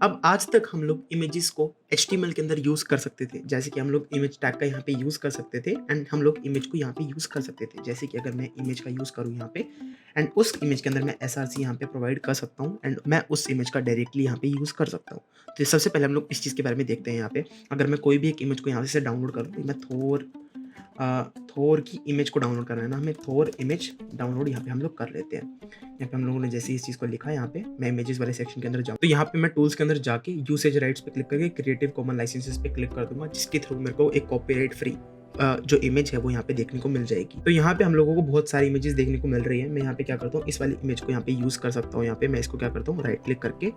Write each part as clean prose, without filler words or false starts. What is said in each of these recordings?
अब आज तक हम लोग इमेजेस को एचटीएमएल के अंदर यूज़ कर सकते थे, जैसे कि हम लोग इमेज टैग का यहाँ पे यूज़ कर सकते थे एंड हम लोग इमेज को यहाँ पे यूज़ कर सकते थे। जैसे कि अगर मैं इमेज का यूज़ करूँ यहाँ पे एंड उस इमेज के अंदर मैं एसआरसी यहाँ पे प्रोवाइड कर सकता हूँ एंड मैं उस इमेज का डायरेक्टली यहाँ पे यूज़ कर सकता हूँ। तो सबसे पहले हम लोग इस चीज़ के बारे में देखते हैं यहाँ पे। अगर मैं कोई भी एक इमेज को यहाँ से डाउनलोड करूँ, तो मैं थोर की इमेज को डाउनलोड करना है ना, हमें थोर इमेज डाउनलोड यहाँ पे हम लोग कर लेते हैं। यहाँ पे हम लोगों ने जैसे इस चीज़ को लिखा है, यहाँ पे मैं इमेजेस वाले सेक्शन के अंदर जाऊँ तो यहाँ पे मैं टूल्स के अंदर जाके यूसेज राइट्स पे क्लिक करके क्रिएटिव कॉमन लाइसेंसेस पे क्लिक कर दूंगा, जिसके थ्रू मेरे को एक कॉपीराइट फ्री जो इमेज है वो यहाँ पे देखने को मिल जाएगी। तो यहाँ पे हम लोगों को बहुत सारी इमेजेस देखने को मिल रही है। मैं यहाँ पे क्या करता हूँ, इस वाली इमेज को यहाँ पे यूज़ कर सकता हूँ। यहाँ पे मैं इसको क्या करता हूँ, राइट क्लिक करके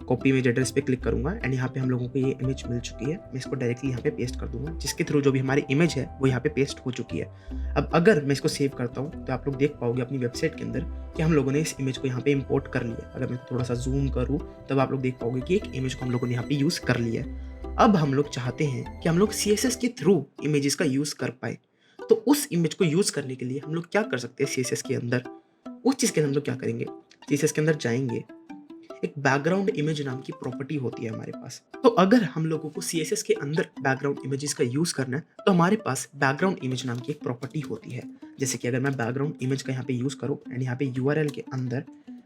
कॉपी इमेज एड्रेस पे क्लिक करूंगा एंड यहाँ पे हम लोगों को ये इमेज मिल चुकी है। मैं इसको डायरेक्टली यहाँ पे पेस्ट कर दूंगा, जिसके थ्रू जो भी हमारी इमेज है वो यहाँ पे पेस्ट हो चुकी है। अब अगर मैं इसको सेव करता हूँ तो आप लोग देख पाओगे अपनी वेबसाइट के अंदर कि हम लोगों ने इस इमेज को यहाँ पे इंपोर्ट कर लिया। अगर मैं थोड़ा सा जूम करूँ तब आप लोग देख पाओगे कि एक इमेज को हम लोगों ने यहाँ पे यूज़ कर लिया है। अब हम लोग चाहते हैं कि हम लोग CSS के थ्रू इमेजेस का यूज़ कर पाए। तो उस इमेज को यूज़ करने के लिए हम लोग क्या कर सकते हैं CSS के अंदर, उस चीज़ के अंदर हम लोग क्या करेंगे, CSS के अंदर जाएंगे। एक बैकग्राउंड इमेज नाम की प्रॉपर्टी होती है हमारे पास। तो अगर हम लोगों को CSS के अंदर बैकग्राउंड इमेजेस का यूज़ करना है तो हमारे पास बैकग्राउंड इमेज नाम की एक प्रॉपर्टी होती है। जैसे कि अगर मैं बैकग्राउंड इमेज का यहाँ पे यूज़ करूँ एंड यहाँ पे URL के अंदर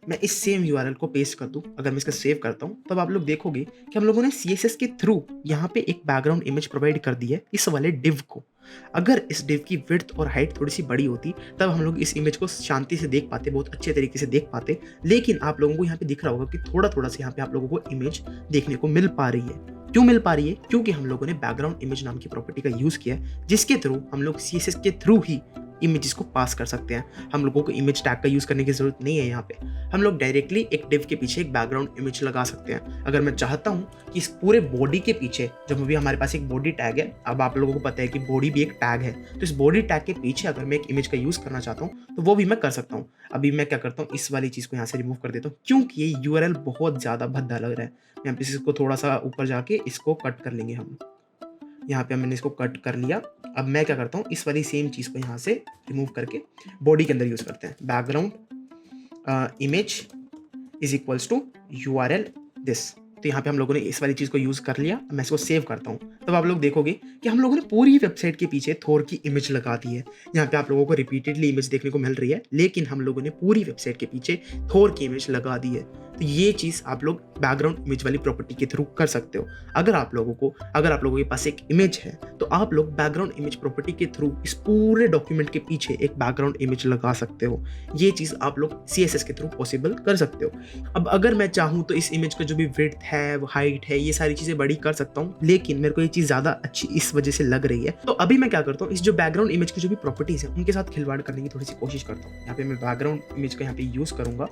मैं इस सेम URL को पेस्ट कर दूँ, अगर मैं इसका सेव करता हूँ तब आप लोग देखोगे कि हम लोगों ने CSS के थ्रू यहाँ पे एक बैकग्राउंड इमेज प्रोवाइड कर दी है इस वाले डिव को। अगर इस डिव की विड्थ और हाइट थोड़ी सी बड़ी होती तब हम लोग इस इमेज को शांति से देख पाते, बहुत अच्छे तरीके से देख पाते। लेकिन आप लोगों को यहाँ पे दिख रहा होगा कि थोड़ा थोड़ा सा यहाँ पे आप लोगों को इमेज देखने को मिल पा रही है। क्यों मिल पा रही है? क्योंकि हम लोगों ने बैकग्राउंड इमेज नाम की प्रॉपर्टी का यूज किया है, जिसके थ्रू हम लोग CSS के थ्रू ही इमेजेस को पास कर सकते हैं। हम लोगों को इमेज टैग का यूज करने की जरूरत नहीं है। यहाँ पे हम लोग डायरेक्टली एक डिव के पीछे एक बैकग्राउंड इमेज लगा सकते हैं। अगर मैं चाहता हूँ कि इस पूरे बॉडी के पीछे, जब भी हमारे पास एक बॉडी टैग है, अब आप लोगों को पता है कि बॉडी भी एक टैग है, तो इस बॉडी टैग के पीछे अगर मैं एक इमेज का यूज करना चाहता हूँ तो वो भी मैं कर सकता हूँ। अभी मैं क्या करता हूँ, इस वाली चीज को यहाँ से रिमूव कर देता हूँ क्योंकि ये URL बहुत ज्यादा भद्दा लग रहा है। यहाँ पे इसको थोड़ा सा ऊपर जाके इसको कट कर लेंगे हम। यहाँ पे मैंने इसको कट कर लिया। अब मैं क्या करता हूँ, इस वाली सेम चीज़ को यहाँ से रिमूव करके बॉडी के अंदर यूज़ करते हैं। Background image is equals to URL this. तो यहाँ पे हम लोगों ने इस वाली चीज़ को यूज़ कर लिया। मैं इसको सेव करता हूँ तब आप लोग देखोगे कि हम लोगों ने पूरी वेबसाइट के पीछे थोर की इमेज लगा दी है। यहाँ पे आप लोगों को रिपीटेडली इमेज देखने को मिल रही है, लेकिन हम लोगों ने पूरी वेबसाइट के पीछे थोर की इमेज लगा दी है। तो ये चीज़ आप लोग बैकग्राउंड इमेज वाली प्रॉपर्टी के थ्रू कर सकते हो। अगर आप लोगों के पास एक इमेज है तो आप लोग बैकग्राउंड इमेज प्रॉपर्टी के थ्रू इस पूरे डॉक्यूमेंट के पीछे एक बैकग्राउंड इमेज लगा सकते हो। ये चीज़ आप लोग CSS के थ्रू पॉसिबल कर सकते हो। अब अगर मैं चाहूँ तो इस इमेज का जो भी विड्थ है, हाइट है, ये सारी चीज़ें बड़ी कर सकता हूँ, लेकिन मेरे को ये चीज़ ज़्यादा अच्छी इस वजह से लग रही है। तो अभी मैं क्या करता हूँ, इस जो बैकग्राउंड इमेज की जो भी प्रॉपर्टीज है उनके साथ खिलवाड़ करने की थोड़ी सी कोशिश करता हूँ। यहाँ पे मैं बैकग्राउंड इमेज का यहाँ पे यूज़ करूँगा।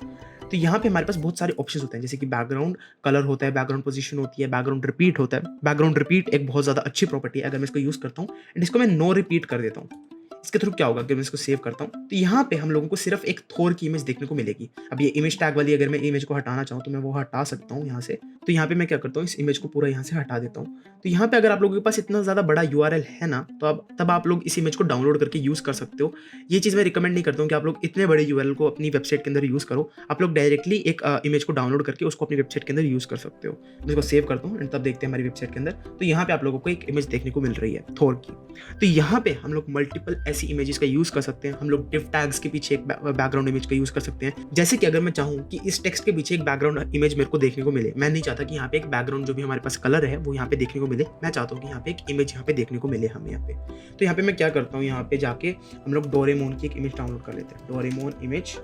तो यहाँ पे हमारे पास बहुत सारे ऑप्शंस होते हैं, जैसे कि बैकग्राउंड कलर होता है, बैकग्राउंड पोजीशन होती है, बैकग्राउंड रिपीट होता है। बैकग्राउंड रिपीट एक बहुत ज़्यादा अच्छी प्रॉपर्टी है। अगर मैं इसको यूज़ करता हूँ एंड इसको मैं नो रिपीट कर देता हूँ, इसके थ्रू क्या होगा, अगर मैं इसको सेव करता हूँ तो यहाँ पे हम लोगों को सिर्फ एक थोर की इमेज देखने को मिलेगी। अब ये इमेज टैग वाली अगर मैं इमेज को हटाना चाहूँ तो मैं वो हटा सकता हूँ यहाँ से। तो यहाँ पे मैं क्या करता हूँ, इस इमेज को पूरा यहाँ से हटा देता हूँ। तो यहाँ पे अगर आप लोगों के पास इतना ज़्यादा बड़ा URL है ना, तो तब आप लोग इस इमेज को डाउनलोड करके यूज़ कर सकते हो। ये चीज़ मैं रिकमेंड नहीं करता हूँ कि आप लोग इतने बड़े URL को अपनी वेबसाइट के अंदर यूज़ करो। आप लोग डायरेक्टली एक इमेज को डाउनलोड करके उसको अपनी वेबसाइट के अंदर यूज़ कर सकते हो। मैं इसको सेव करता हूँ एंड तब देखते हैं हमारी वेबसाइट के अंदर। तो यहाँ पे आप लोगों को एक इमेज देखने को मिल रही है थोर की। तो यहाँ पे हम लोग मल्टीपल ऐसी इमेजेस का यूज़ कर सकते हैं। हम लोग डिव टैग्स के पीछे एक बैकग्राउंड इमेज का यूज़ कर सकते हैं। जैसे कि अगर मैं चाहूँ कि इस टेक्स्ट के पीछे एक बैकग्राउंड इमेज मेरे को देखने को मिले, मैं नहीं चाहता कि यहाँ पे एक बैकग्राउंड जो भी हमारे पास कलर है वो यहाँ पे देखने को मिले, मैं चाहता हूँ कि यहाँ पे एक इमेज यहाँ पे देखने को मिले हमें यहाँ पे। तो यहाँ पे मैं क्या करता हूँ, यहाँ पे जाके हम लोग डोरेमोन की एक इमेज डाउनलोड कर लेते हैं। डोरेमोन इमेज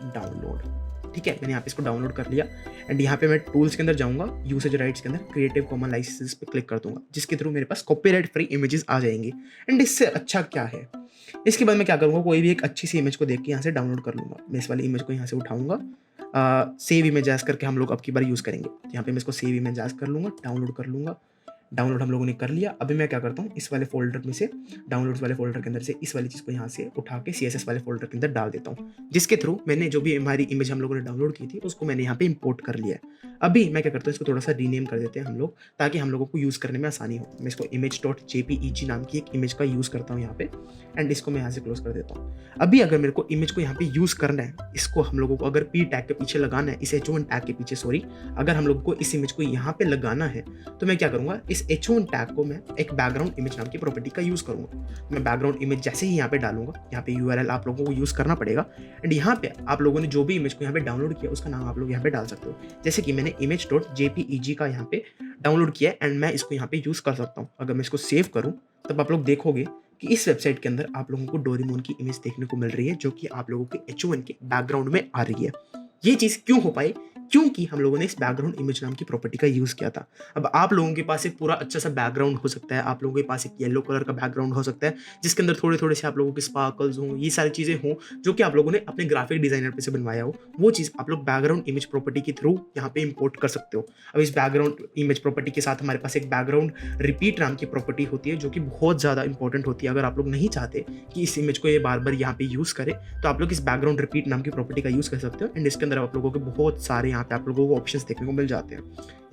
डाउनलोड, ठीक है, मैंने यहाँ पे इसको डाउनलोड कर लिया एंड यहाँ पे मैं टूल्स के अंदर जाऊँगा, यूसेज राइट्स के अंदर क्रिएटिव कॉमन लाइसेंस पे क्लिक कर दूंगा, जिसके थ्रू मेरे पास कॉपीराइट फ्री इमेजेस आ जाएंगी। एंड इससे अच्छा क्या है, इसके बाद मैं क्या करूँगा, कोई भी एक अच्छी सी इमेज को देख के यहाँ से डाउनलोड कर लूँगा। मैं इस वाली इमेज को यहाँ से उठाऊँगा, सेव इमेज एज करके हम लोग अब की बार यूज़ करेंगे। यहाँ पे मैं इसको सेव इमेज एज कर लूँगा, डाउनलोड कर लूँगा। डाउनलोड हम लोगों ने कर लिया। अभी मैं क्या करता हूँ, इस वाले फ़ोल्डर में से, डाउनलोड्स वाले फ़ोल्डर के अंदर से इस वाली चीज़ को यहाँ से उठा के CSS वाले फ़ोल्डर के अंदर डाल देता हूँ, जिसके थ्रू मैंने जो भी हमारी इमेज हम लोगों ने डाउनलोड की थी, उसको मैंने यहाँ पे इम्पोर्ट कर लिया है। अभी मैं क्या करता हूँ, इसको थोड़ा-सा रीनेम कर देते हैं हम लोग, ताकि हम लोगों को यूज़ करने में आसानी हो। मैं इसको image.jpeg नाम की एक इमेज का यूज़ करता हूँ यहाँ पे, एंड इसको मैं यहाँ से क्लोज़ कर देता हूँ। अभी अगर मेरे को इमेज को यहाँ पे यूज़ करना है, इसको हम लोगों को अगर p टैग के पीछे लगाना है, इस h1 टैग के पीछे सॉरी, अगर हम लोगों को इस इमेज को यहाँ पे लगाना है, तो मैं क्या करूँगा, इस h1 टैग को मैं एक बैकग्राउंड इमेज नाम की प्रॉपर्टी का यूज़ करूँगा। मैं बैकग्राउंड इमेज जैसे ही यहाँ पे डालूँगा, यहाँ पे URL आप लोगों को यूज़ करना पड़ेगा, एंड यहाँ पे आप लोगों ने जो भी इमेज को यहाँ पे डाउनलोड किया, उसका नाम आप लोग यहाँ पे डाल सकते हो। जैसे कि मैंने image.jpeg का यहाँ पे डाउनलोड किया है, एंड मैं इसको यहाँ पे यूज़ कर सकता हूँ। अगर मैं इसको सेव करूँ, तब आप लोग देखोगे कि इस वेबसाइट के अंदर आप लोगों को डोरेमोन की इमेज देखने को मिल रही है, जो कि आप लोगों के H1 के बैकग्राउंड में आ रही है। ये चीज़ क्यों हो पाई? क्योंकि हम लोगों ने इस बैकग्राउंड इमेज नाम की प्रॉपर्टी का यूज़ किया था। अब आप लोगों के पास एक पूरा अच्छा सा बैकग्राउंड हो सकता है, आप लोगों के पास एक येलो कलर का बैकग्राउंड हो सकता है, जिसके अंदर थोड़े-थोड़े से आप लोगों के स्पार्कल्स हों, ये सारी चीज़ें हों, जो कि आप लोगों ने अपने ग्राफिक डिज़ाइनर पे से बनवाया हो। वो चीज़ आप लोग बैकग्राउंड इमेज प्रॉपर्टी के थ्रू यहाँ पे इम्पोर्ट कर सकते हो। अब इस बैकग्राउंड इमेज प्रॉपर्टी के साथ हमारे पास एक बैकग्राउंड रिपीट नाम की प्रॉपर्टी होती है, जो कि बहुत ज़्यादा इंपॉर्टेंट होती है। अगर आप लोग नहीं चाहते कि इस इमेज को ये बार-बार यहाँ पे यूज़ करे, तो आप लोग इस बैकग्राउंड रिपीट नाम की प्रॉपर्टी का यूज़ कर सकते हो, एंड इसके अंदर आप लोगों के बहुत सारे यहाँ पे आप लोगों को ऑप्शंस देखने को मिल जाते हैं।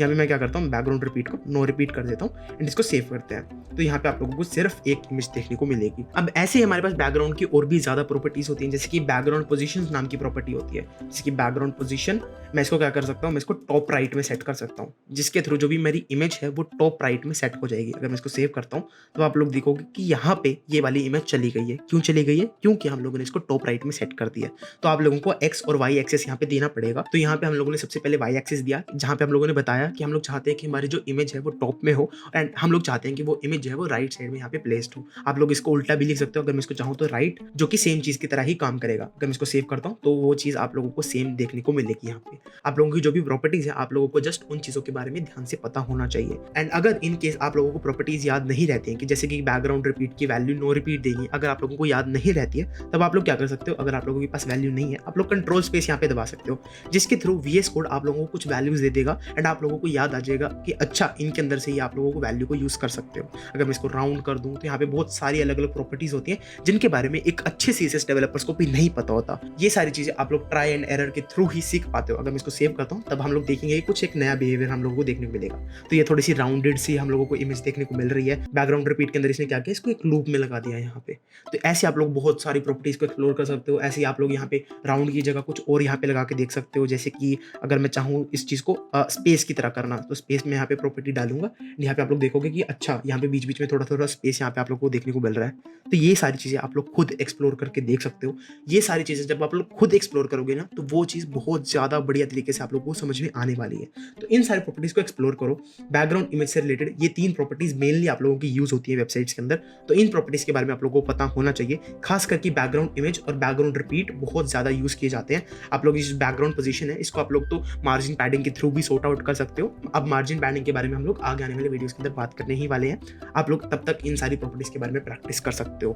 यहाँ पे मैं क्या करता हूँ, बैकग्राउंड रिपीट को नो रिपीट कर देता हूँ, एंड इसको सेव करते हैं। तो यहाँ पे आप लोगों को सिर्फ एक इमेज देखने को मिलेगी। अब ऐसे ही हमारे पास बैकग्राउंड की और भी ज़्यादा प्रॉपर्टीज होती हैं, जैसे कि बैकग्राउंड पोजीशन नाम की प्रॉपर्टी होती है। जैसे कि बैकग्राउंड पोजीशन, मैं इसको क्या कर सकता हूँ, मैं इसको टॉप राइट में सेट कर सकता हूँ, जिसके थ्रू जो भी मेरी इमेज है वो टॉप राइट में सेट हो जाएगी। अगर मैं इसको सेव करता हूँ, तो आप लोग देखोगे कि यहाँ पे ये वाली इमेज चली गई है। क्यों चली गई है? क्योंकि हम लोगों ने इसको टॉप राइट में सेट कर दिया। तो आप लोगों को एक्स और वाई एक्सेस यहाँ पे देना पड़ेगा। तो यहाँ पे हम लोगों ने सबसे पहले वाई एक्सेस दिया, जहाँ पे हम लोगों ने बताया कि हम लोग चाहते हैं कि हमारी जो इमेज है वो टॉप में हो, एंड हम लोग चाहते हैं कि वो इमेज जो है वो राइट साइड में यहाँ पे प्लेस्ड हो। आप लोग इसको उल्टा भी लिख सकते हो, अगर मैं इसको चाहूँ तो राइट, जो कि सेम चीज़ की तरह ही काम करेगा। अगर मैं इसको सेव करता हूँ, तो वो चीज़ आप लोगों को सेम देखने को मिलेगी। यहाँ पे आप लोगों की जो भी प्रॉपर्टीज है, आप लोगों को जस्ट उन चीज़ों के बारे में ध्यान से पता होना चाहिए। एंड अगर इन केस आप लोगों को प्रॉपर्टीज याद नहीं रहती हैं, कि जैसे कि बैकग्राउंड रिपीट की वैल्यू नो रिपीट देनी, अगर आप लोगों को याद नहीं रहती है, तब आप लोग क्या कर सकते हो, अगर आप लोगों के पास वैल्यू नहीं है, आप लोग कंट्रोल स्पेस यहाँ पे दबा सकते हो, जिसके थ्रू VS कोड आप लोगों को कुछ वैल्यूज दे देगा, एंड आप लोगों को याद आ जाएगा कि अच्छा इनके अंदर से ही आप लोगों को वैल्यू को यूज कर सकते हो। अगर मैं इसको राउंड कर दूं, तो यहाँ पे बहुत सारी अलग अलग प्रॉपर्टीज होती हैं, जिनके बारे में एक अच्छे CSS डेवलपर्स को भी नहीं पता होता। ये सारी चीजें आप लोग ट्राई एंड एरर के थ्रू ही सीख पाते हो। अगर मैं इसको सेव करता हूँ, तब हम लोग देखेंगे कुछ एक नया बिहेवियर हम लोगों को देखने को मिलेगा। तो ये थोड़ी सी राउंडेड सी हम लोगों को इमेज देखने को मिल रही है। बैकग्राउंड रिपीट के अंदर इसने क्या किया, इसको एक लूप में लगा दिया यहाँ पे। तो ऐसे आप लोग बहुत सारी प्रॉपर्टीज को एक्सप्लोर कर सकते हो। ऐसे ही आप लोग यहाँ पे राउंड की जगह कुछ और यहाँ पे लगा के देख सकते हो। जैसे कि अगर मैं चाहूँ इस चीज़ को स्पेस की तरह करना, तो स्पेस में यहाँ पे प्रॉपर्टी डालूंगा। यहाँ पे आप लोग देखोगे कि अच्छा यहाँ पे बीच बीच में थोड़ा थोड़ा स्पेस यहाँ पे आप लोग को देखने को मिल रहा है। तो ये सारी चीज़ें आप लोग खुद एक्सप्लोर करके देख सकते हो। ये सारी चीज़ें जब आप लोग खुद एक्सप्लोर करोगे ना, तो वो चीज़ बहुत ज़्यादा बढ़िया तरीके से आप लोग को समझ में आने वाली है। तो इन सारी प्रॉपर्टीज़ को एक्सप्लोर करो। बैकग्राउंड इमेज से रिलेटेड ये 3 प्रॉपर्टीज़ मेनली आप लोगों की यूज़ होती है वेबसाइट्स के अंदर। तो इन प्रॉपर्टीज़ के बारे में आप लोगों को पता होना चाहिए। खास करके बैकग्राउंड इमेज और बैकग्राउंड रिपीट बहुत ज़्यादा यूज़ किए जाते हैं। आप लोग इस बैकग्राउंड पोजीशन है, इसको आप लोग तो मार्जिन पैडिंग के थ्रू भी सॉर्ट आउट कर सकते हो। अब मार्जिन पैडिंग के बारे में हम लोग आगे आने वाले वीडियोस के अंदर बात करने ही वाले हैं। आप लोग तब तक इन सारी प्रॉपर्टीज़ के बारे में प्रैक्टिस कर सकते हो।